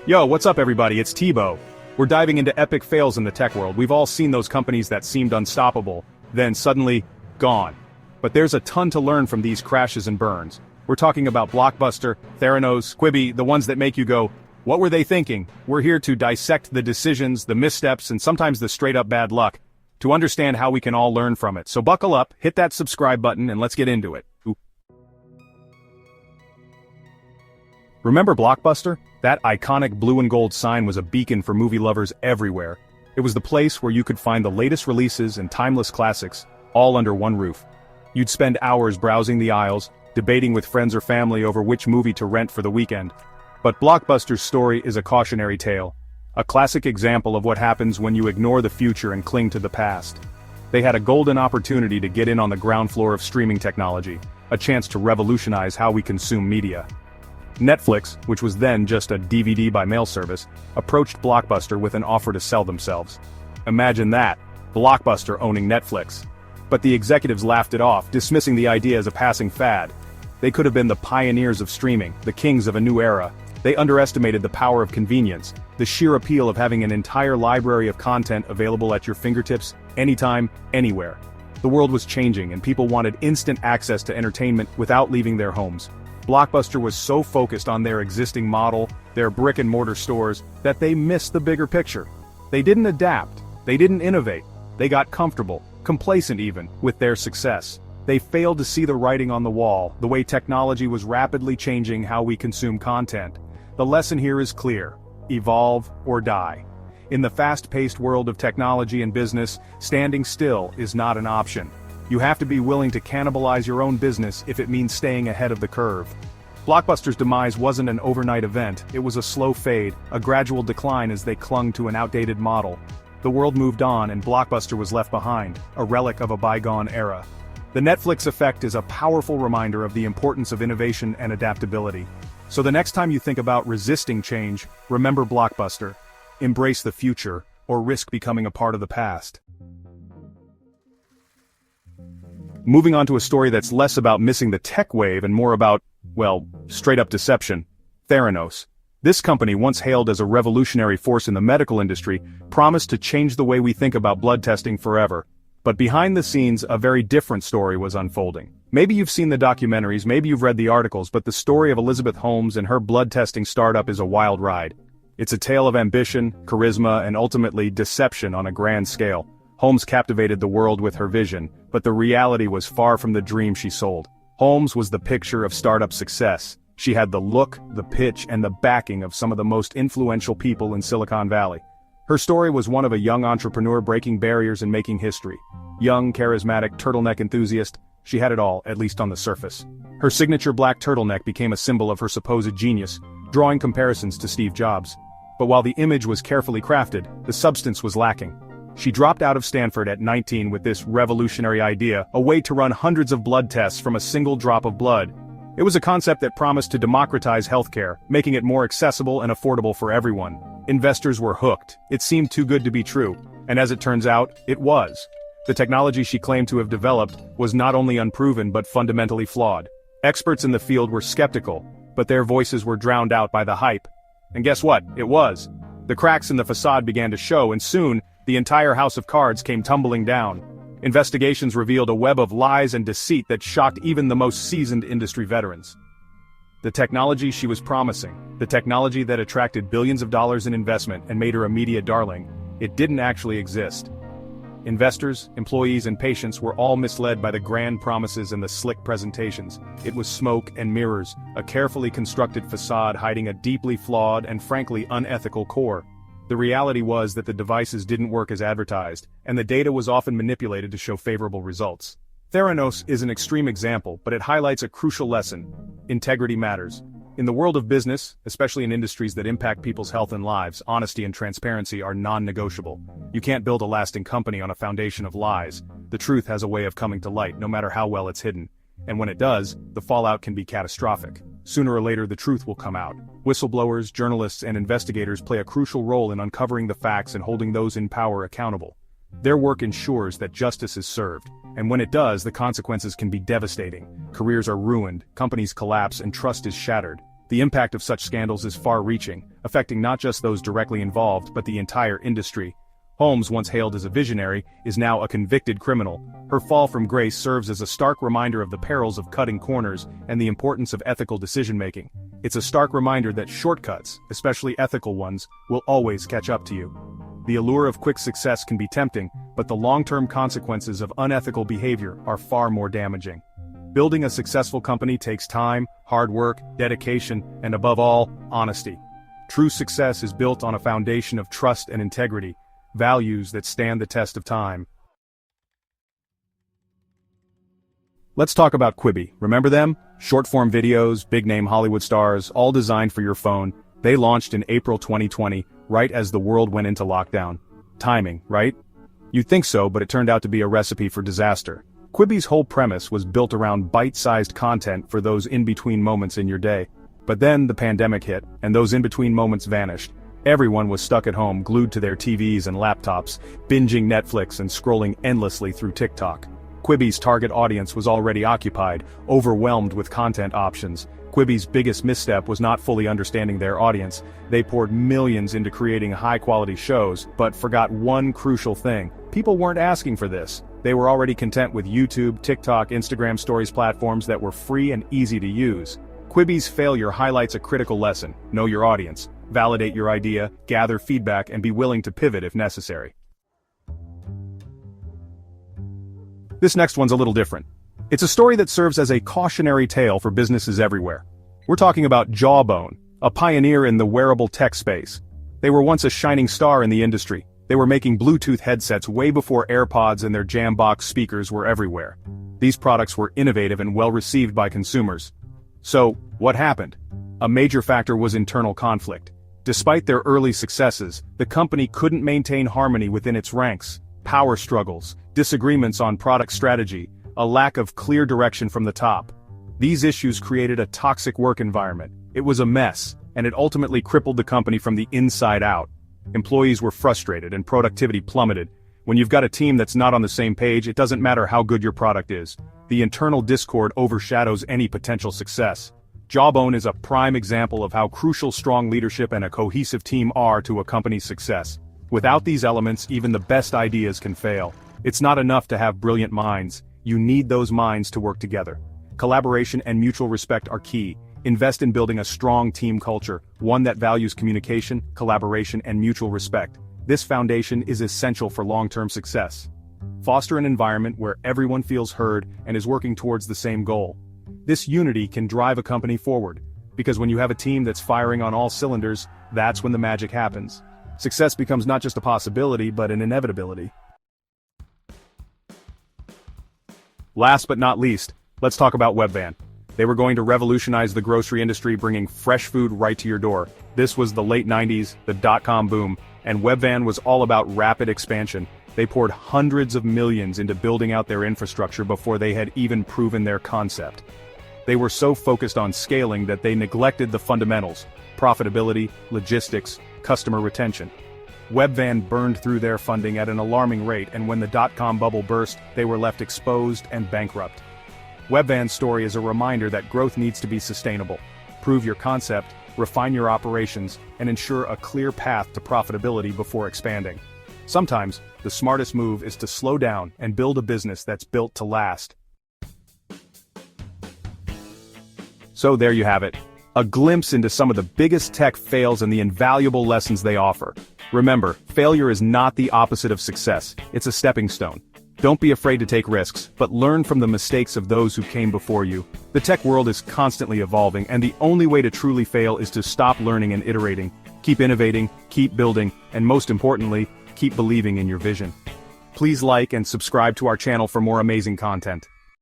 Yo, what's up everybody, it's Tebow. We're diving into epic fails in the tech world. We've all seen those companies that seemed unstoppable, then suddenly, gone. But there's a ton to learn from these crashes and burns. We're talking about Blockbuster, Theranos, Quibi, the ones that make you go, what were they thinking? We're here to dissect the decisions, the missteps, and sometimes the straight-up bad luck, to understand how we can all learn from it. So buckle up, hit that subscribe button, and let's get into it. Remember Blockbuster? That iconic blue and gold sign was a beacon for movie lovers everywhere. It was the place where you could find the latest releases and timeless classics, all under one roof. You'd spend hours browsing the aisles, debating with friends or family over which movie to rent for the weekend. But Blockbuster's story is a cautionary tale. A classic example of what happens when you ignore the future and cling to the past. They had a golden opportunity to get in on the ground floor of streaming technology, a chance to revolutionize how we consume media. Netflix, which was then just a DVD by mail service, approached Blockbuster with an offer to sell themselves. Imagine that, Blockbuster owning Netflix. But the executives laughed it off, dismissing the idea as a passing fad. They could have been the pioneers of streaming, the kings of a new era. They underestimated the power of convenience, the sheer appeal of having an entire library of content available at your fingertips, anytime, anywhere. The world was changing and people wanted instant access to entertainment without leaving their homes. Blockbuster was so focused on their existing model, their brick-and-mortar stores, that they missed the bigger picture. They didn't adapt, they didn't innovate, they got comfortable, complacent even, with their success. They failed to see the writing on the wall, the way technology was rapidly changing how we consume content. The lesson here is clear: evolve or die. In the fast-paced world of technology and business, standing still is not an option. You have to be willing to cannibalize your own business if it means staying ahead of the curve. Blockbuster's demise wasn't an overnight event, it was a slow fade, a gradual decline as they clung to an outdated model. The world moved on and Blockbuster was left behind, a relic of a bygone era. The Netflix effect is a powerful reminder of the importance of innovation and adaptability. So the next time you think about resisting change, remember Blockbuster. Embrace the future, or risk becoming a part of the past. Moving on to a story that's less about missing the tech wave and more about, well, straight-up deception. Theranos. This company, once hailed as a revolutionary force in the medical industry, promised to change the way we think about blood testing forever. But behind the scenes, a very different story was unfolding. Maybe you've seen the documentaries, maybe you've read the articles, but the story of Elizabeth Holmes and her blood testing startup is a wild ride. It's a tale of ambition, charisma, and ultimately deception on a grand scale. Holmes captivated the world with her vision, but the reality was far from the dream she sold. Holmes was the picture of startup success. She had the look, the pitch, and the backing of some of the most influential people in Silicon Valley. Her story was one of a young entrepreneur breaking barriers and making history. Young, charismatic, turtleneck enthusiast, she had it all, at least on the surface. Her signature black turtleneck became a symbol of her supposed genius, drawing comparisons to Steve Jobs. But while the image was carefully crafted, the substance was lacking. She dropped out of Stanford at 19 with this revolutionary idea, a way to run hundreds of blood tests from a single drop of blood. It was a concept that promised to democratize healthcare, making it more accessible and affordable for everyone. Investors were hooked. It seemed too good to be true. And as it turns out, it was. The technology she claimed to have developed was not only unproven but fundamentally flawed. Experts in the field were skeptical, but their voices were drowned out by the hype. And guess what? It was. The cracks in the facade began to show, and soon, the entire house of cards came tumbling down. Investigations revealed a web of lies and deceit that shocked even the most seasoned industry veterans. The technology she was promising, the technology that attracted billions of dollars in investment and made her a media darling, it didn't actually exist. Investors, employees, and patients were all misled by the grand promises and the slick presentations. It was smoke and mirrors, a carefully constructed facade hiding a deeply flawed and frankly unethical core. The reality was that the devices didn't work as advertised, and the data was often manipulated to show favorable results. Theranos is an extreme example, but it highlights a crucial lesson. Integrity matters. In the world of business, especially in industries that impact people's health and lives, honesty and transparency are non-negotiable. You can't build a lasting company on a foundation of lies. The truth has a way of coming to light, no matter how well it's hidden. And when it does, the fallout can be catastrophic. Sooner or later the truth will come out. Whistleblowers, journalists, and investigators play a crucial role in uncovering the facts and holding those in power accountable. Their work ensures that justice is served, and when it does, the consequences can be devastating. Careers are ruined, companies collapse, and trust is shattered. The impact of such scandals is far-reaching, affecting not just those directly involved but the entire industry. Holmes, once hailed as a visionary, is now a convicted criminal. Her fall from grace serves as a stark reminder of the perils of cutting corners and the importance of ethical decision-making. It's a stark reminder that shortcuts, especially ethical ones, will always catch up to you. The allure of quick success can be tempting, but the long-term consequences of unethical behavior are far more damaging. Building a successful company takes time, hard work, dedication, and above all, honesty. True success is built on a foundation of trust and integrity, values that stand the test of time. Let's talk about Quibi. Remember them? Short-form videos, big-name Hollywood stars, all designed for your phone. They launched in April 2020, right as the world went into lockdown. Timing, right? You'd think so, but it turned out to be a recipe for disaster. Quibi's whole premise was built around bite-sized content for those in-between moments in your day. But then the pandemic hit, and those in-between moments vanished. Everyone was stuck at home, glued to their TVs and laptops, binging Netflix and scrolling endlessly through TikTok. Quibi's target audience was already occupied, overwhelmed with content options. Quibi's biggest misstep was not fully understanding their audience. They poured millions into creating high-quality shows, but forgot one crucial thing. People weren't asking for this. They were already content with YouTube, TikTok, Instagram Stories platforms that were free and easy to use. Quibi's failure highlights a critical lesson: know your audience, validate your idea, gather feedback, and be willing to pivot if necessary. This next one's a little different. It's a story that serves as a cautionary tale for businesses everywhere. We're talking about Jawbone, a pioneer in the wearable tech space. They were once a shining star in the industry. They were making Bluetooth headsets way before AirPods and their Jambox speakers were everywhere. These products were innovative and well-received by consumers. So, what happened? A major factor was internal conflict. Despite their early successes, the company couldn't maintain harmony within its ranks. Power struggles, disagreements on product strategy, a lack of clear direction from the top. These issues created a toxic work environment. It was a mess, and it ultimately crippled the company from the inside out. Employees were frustrated and productivity plummeted. When you've got a team that's not on the same page, it doesn't matter how good your product is. The internal discord overshadows any potential success. Jawbone is a prime example of how crucial strong leadership and a cohesive team are to a company's success. Without these elements, even the best ideas can fail. It's not enough to have brilliant minds. You need those minds to work together. Collaboration and mutual respect are key. Invest in building a strong team culture, one that values communication, collaboration, and mutual respect. This foundation is essential for long-term success. Foster an environment where everyone feels heard and is working towards the same goal. This unity can drive a company forward, because when you have a team that's firing on all cylinders, that's when the magic happens. Success becomes not just a possibility, but an inevitability. Last but not least, let's talk about Webvan. They were going to revolutionize the grocery industry, bringing fresh food right to your door. This was the late 90s, the dot-com boom, and Webvan was all about rapid expansion. They poured hundreds of millions into building out their infrastructure before they had even proven their concept. They were so focused on scaling that they neglected the fundamentals: profitability, logistics, customer retention. Webvan burned through their funding at an alarming rate, and when the dot-com bubble burst, they were left exposed and bankrupt. Webvan's story is a reminder that growth needs to be sustainable. Prove your concept, refine your operations, and ensure a clear path to profitability before expanding. Sometimes, the smartest move is to slow down and build a business that's built to last. So there you have it. A glimpse into some of the biggest tech fails and the invaluable lessons they offer. Remember, failure is not the opposite of success, it's a stepping stone. Don't be afraid to take risks, but learn from the mistakes of those who came before you. The tech world is constantly evolving, and the only way to truly fail is to stop learning and iterating. Keep innovating, keep building, and most importantly, keep believing in your vision. Please like and subscribe to our channel for more amazing content.